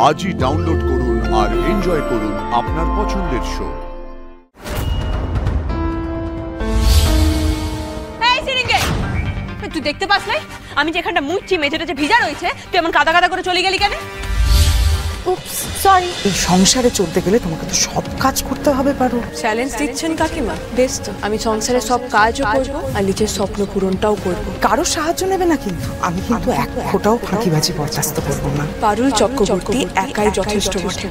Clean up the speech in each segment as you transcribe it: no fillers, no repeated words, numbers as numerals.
আজই ডাউনলোড করুন আর এনজয় করুন আপনার পছন্দের শো। তুই দেখতে পাস নাই আমি যেখানটা মুছছি মেঝেটা যে ভিজা রয়েছে, তুই এমন কাদা কাদা করে চলে গেলি কেন? উপস, সরি। এই সংসারে চলতে গেলে তোমাকে তো সব কাজ করতে হবে। পারো চ্যালেঞ্জ দিচ্ছেন কাকিমা? বেশ তো, আমি সংসারে সব কাজও করব আর নিজের স্বপ্ন পূরণটাও করব। কারো সাহায্য নেবে না কিন্তু। আমি কিন্তু এক ফোঁটাও ফাঁকিবাজি বরদাস্ত করবো না। পারুল চক্রবর্তী একাই যথেষ্ট বটে।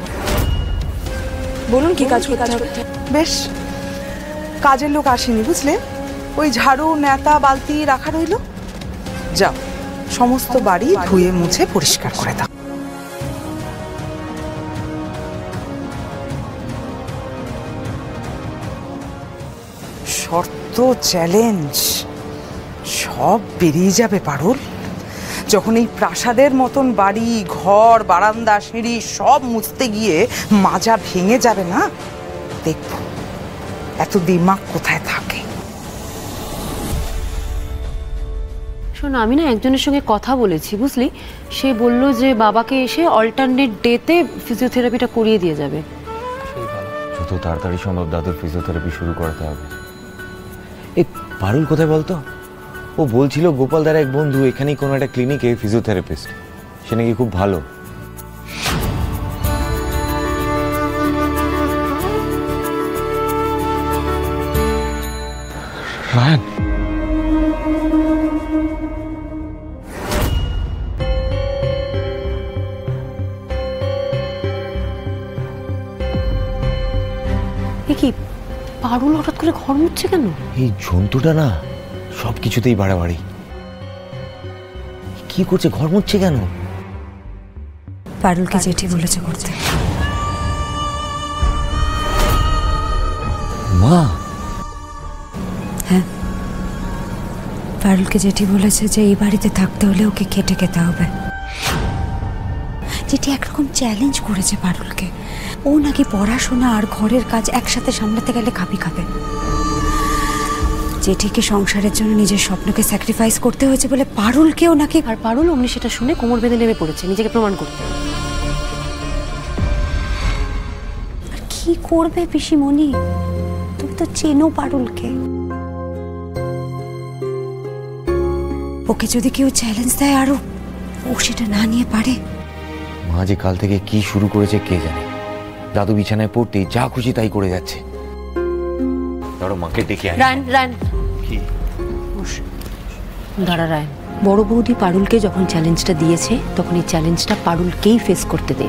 বলুন কি কাজ করতে হবে? বেশ, কাজের লোক আসেনি বুঝলে, ওই ঝাড়ু নেতা বালতি রাখা রইল। যাও, সমস্ত বাড়ি ধুয়ে মুছে পরিষ্কার করে দাও। শর্ত, চ্যালেঞ্জ সব বেরিয়ে যাবে পারুল যখন এই প্রাসাদের মতন বাড়ি, ঘর, বারান্দা, সিঁড়ি সব মুছতে গিয়ে মাজা ভেঙে যাবে না। দেখবো এত দিমাগ কোথায় থাকে। শোনো, আমি না একজনের সঙ্গে কথা বলেছি বুঝলি, সে বলল যে বাবাকে এসে অল্টারনেট ডেতে ফিজিওথেরাপিটা করিয়ে দিয়ে যাবে। যত তাড়াতাড়ি সম্ভব দাদুর ফিজিওথেরাপি শুরু করতে হবে। এই পারুল কোথায় বলতো? ও বলছিল গোপালদার এক বন্ধু এখানেই কোনো একটা ক্লিনিকে ফিজিওথেরাপিস্ট, সে নাকি খুব ভালো। রায়ান, কি পারুল হঠাৎ করে ঘর মুছছে কেন? এই জন্তুটা না সবকিছুতেই বাড়াবাড়ি। কি করছে, ঘর মুছছে কেন? পারুলকে জেঠি বলেছে করতে। মা? হ্যাঁ, পারুলকে জেঠি বলেছে যে এই বাড়িতে থাকতে হলে ওকে খেটে খেতে হবে। জেঠি একরকম চ্যালেঞ্জ করেছে পারুলকে। ও নাকি পড়াশোনা আর ঘরের কাজ একসাথে সামলাতে গেলে খাবি খাবে। জেঠিকে সংসারের জন্য নিজের স্বপ্নকে স্যাক্রিফাইস করতে হয়েছে বলে পারুলকেও নাকি। আর পারুল অমনি সেটা শুনে কোমর বেঁধে নেমে পড়েছে নিজেকে প্রমাণ করতে। আর কি করবে পিসিমণি, তুমি তো চেনো পারুলকে। ওকে যদি কেউ চ্যালেঞ্জ দেয় আর ও সেটা না নিয়ে পারে। মা যে কাল থেকে কি শুরু করেছে কে জানে। দাদু বিছানায় পড়তে যা খুশি তাই করে যাচ্ছে। ধরো মাকে ডেকে আয়। রায়ন, রায়ন কি? দাঁড়া রায়ন, বড় বৌদি পারুলকে যখন চ্যালেঞ্জটা দিয়েছে তখন এই চ্যালেঞ্জটা পারুলকেই ফেস করতে দে।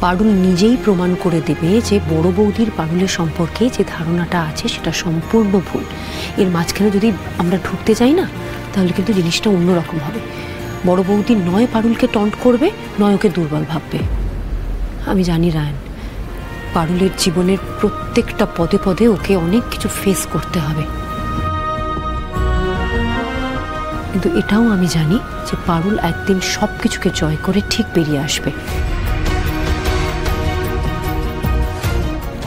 পারুল নিজেই প্রমাণ করে দেবে যে বড় বৌদির পারুলের সম্পর্কে যে ধারণাটা আছে সেটা সম্পূর্ণ ভুল। এর মাঝখানে যদি আমরা ঢুকতে যাই না, তাহলে কিন্তু জিনিসটা অন্যরকম হবে। বড় বৌদি নয় পারুলকে টন্ট করবে, নয় ওকে দুর্বল ভাববে। আমি জানি রায়ন, পারুলের জীবনের প্রত্যেকটা পদে পদে ওকে অনেক কিছু ফেস করতে হবে, কিন্তু এটাও আমি জানি যে পারুল একদিন সব কিছুকে জয় করে ঠিক বেরিয়ে আসবে।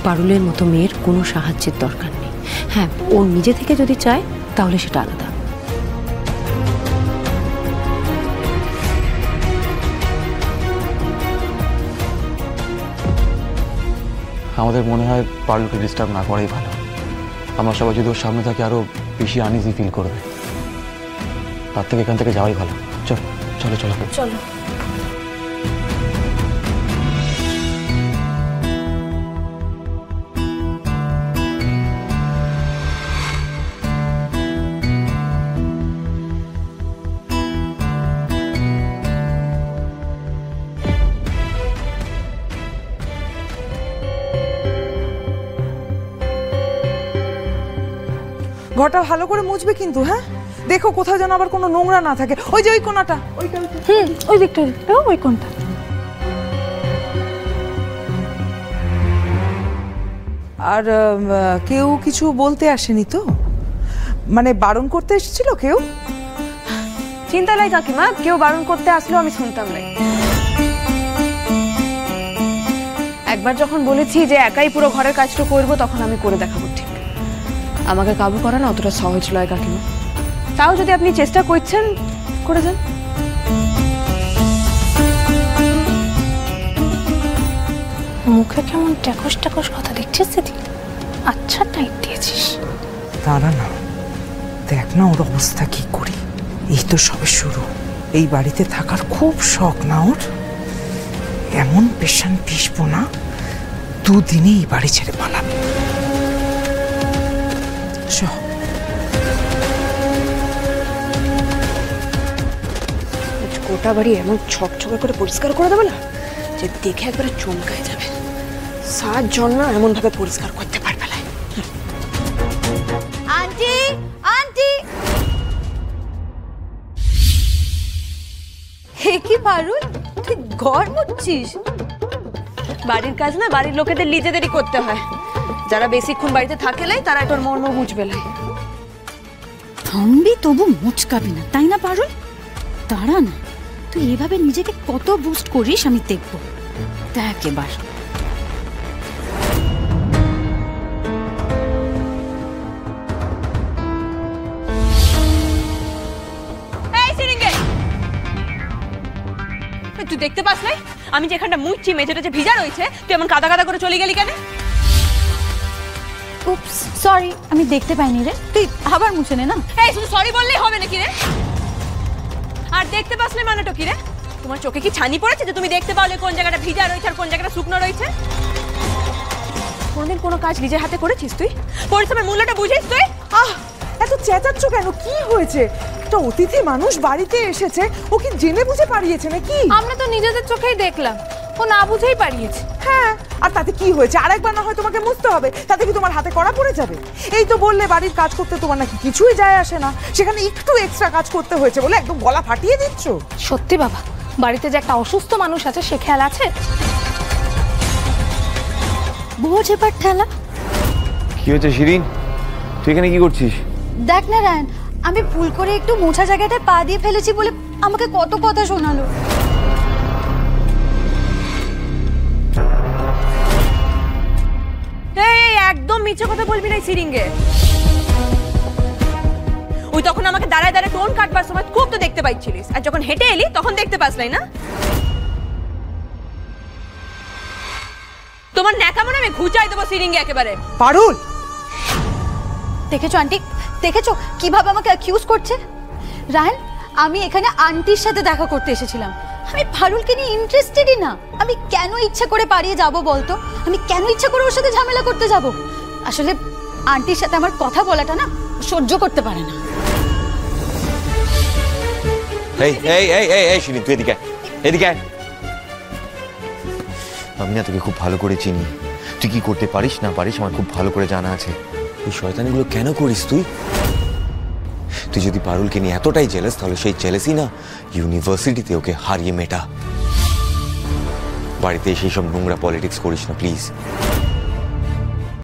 পারুলের মতো মেয়ের কোনো সাহায্যের দরকার নেই। হ্যাঁ, ও নিজে থেকে যদি চায় তাহলে সেটা আলাদা। আমাদের মনে হয় পারুলকে ডিস্টার্ব না করাই ভালো। আমরা সবাই যদি ওর সামনে থাকি আরো বেশি আনইজি ফিল করবে। তার থেকে এখান থেকে যাওয়াই ভালো। চলো চলো চলো চলো। ঘরটা ভালো করে মুছবে কিন্তু। হ্যাঁ, দেখো কোথাও যেন আবার কোনো নোংরা না থাকে। ওই যে ওই কোণাটা, ওই দিকটা, ওই কোণটা। আর কেউ কিছু বলতে আসেনি তো? মানে বারণ করতে এসেছিল কেউ? চিন্তা নাই কাকিমা, কেউ বারণ করতে আসলেও আমি শুনতাম না। একবার যখন বলেছি যে একাই পুরো ঘরের কাজটা করবো, তখন আমি করে দেখাবো। ঠিক, আমাকে কাবু করা না অতটা সহজ নয় কাকিমা। তাও যদি আপনি চেষ্টা করছেন, করে যান। মুখে কেমন ট্যাকস ট্যাকস কথা দেখছিস দিদি? আচ্ছা টাইট দিয়েছিস। দাঁড়া না, দেখ না ওর অবস্থা কি করি। এই তো সবে শুরু, এই বাড়িতে থাকার খুব শখ না ওর। এমন পেশান পিসবো না, দুদিনে এই বাড়ি ছেড়ে পালাবে। গোটা বাড়ি এমন ছকছকে করে পরিষ্কার করে দেবে না যে দেখে একবারে চমকায় যাবে। 7 জন্য এমন ভাবে পরিষ্কার করতে পারবে না। আন্টি আন্টি, হে কি পারুল, তুই ঘর মুছছিস? বাড়ির কাজ না বাড়ির লোকেদের নিজেদেরই করতে হয়। যারা বেশিক্ষণ বাড়িতে থাকে লাই তারা এটার মর্ম বুঝবে লাই। থামবি তবু মুচকাবি না, তাই না পারুল? দাঁড়া না, তুই এভাবে নিজেকে কত বুস্ট করিস আমি দেখবো। দেখ এবার। তুই দেখতে পাস নাই আমি যেখানটা মুছছি মেঝেটা যে ভিজা রয়েছে, তুই এমন কাদা কাদা করে চলে গেলি কেন? উপস, সরি, আমি দেখতে পাইনি রে। তুই আবার মুছে নে না। এই শুধু সরি বললেই হবে নাকি রে? আর দেখতে পাস নাই মানেটা কি রে? তোমার চোখে কি ছানি পড়েছে যে তুমি দেখতে পাওলে কোন জায়গাটা ভিজা রয়েছে আর কোন জায়গাটা শুকনো রয়েছে? কোনদিন কোনো কাজ নিজের হাতে করেছিস তুই? পরিশ্রমের মূল্যটা বুঝিস তুই? এত চেঁচাচ্ছ কেন? কি হয়েছে? একটা অতিথি মানুষ বাড়িতে এসেছে, ও কি জেনে বুঝে পারিয়েছে নাকি? আমরা তো নিজেদের চোখেই দেখলাম ও না বুঝেই পারিয়েছে। হ্যাঁ, আর তাতে কি হয়েছে? আরেকবার না হয় তোমাকে মুছতে হবে, তাতে কি তোমার হাতে কড়া পড়ে যাবে? এই তো বললে বাড়ির কাজ করতে তোমার নাকি কিছুই যায় আসে না, সেখানে একটু এক্সট্রা কাজ করতে হয়েছে বলে একদম গলা ফাটিয়ে দিচ্ছ। সত্যি বাবা, বাড়িতে যে একটা অসুস্থ মানুষ আছে সে খেয়াল আছে? বোঝ এবার ঠেলা। কি হয়েছে শিরিন, তুই এখানে কি করছিস? দেখ না রায়ন, আমি ভুল করে একটু মোছা জায়গাটায় পা দিয়ে ফেলেছি বলে আমাকে কত কথা শোনালো। এই একদম মিথ্যে কথা বলবি না সিরিঙ্গে। ওই তখন আমাকে দাঁড়ায় দাঁড়ায় টোন কাটবার সময় খুব তো দেখতে পাইছিলিস, আর যখন হেঁটে এলি তখন দেখতে পাস নাই না? তোমার ন্যাকামো আমি ঘুচাই দেবো সিরিঙ্গে একেবারে। পারুল, দেখেছো আন্টি, দেখেছো কিভাবে আমাকে অ্যাকিউজ করছে? রায়ন, আমি এখানে আন্টির সাথে দেখা করতে এসেছিলাম। আমি পারুলকে নিয়ে ইন্টারেস্টেডই না। আমি কেন ইচ্ছা করে পালিয়ে যাব বলতো? আমি কেন ইচ্ছা করে ওর সাথে ঝামেলা করতে যাব? আসলে আন্টির সাথে আমার কথা বলাটা না সহ্য করতে পারে না। এই এই এই এই এই শিরিন, তুই এদিকে আয়, এদিকে আয়। আমি না তোকে খুব ভালো করে চিনি, তুই কি করতে পারিস না পারিস আমার খুব ভালো করে জানা আছে। এই শয়তানিগুলো কেন করিস তুই? তুই যদি পারুলকে নিয়ে এতটাই জেলাস, তাহলে সেই জেলাসি না ইউনিভার্সিটিতে ওকে হারিয়ে মেটা। বাড়িতে সেই সব নোংরা পলিটিক্স করিস না প্লিজ।